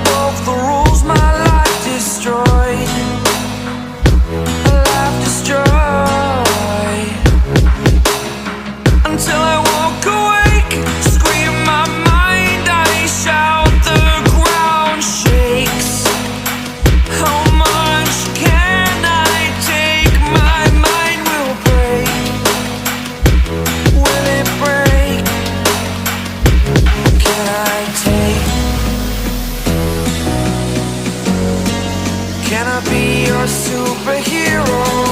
broke the rules, my life destroyed. A life destroyed. Until I walk awake, scream my mind, I shout, the ground shakes. How much can I take? My mind will break. Will it break? Can I take? Can I be your superhero?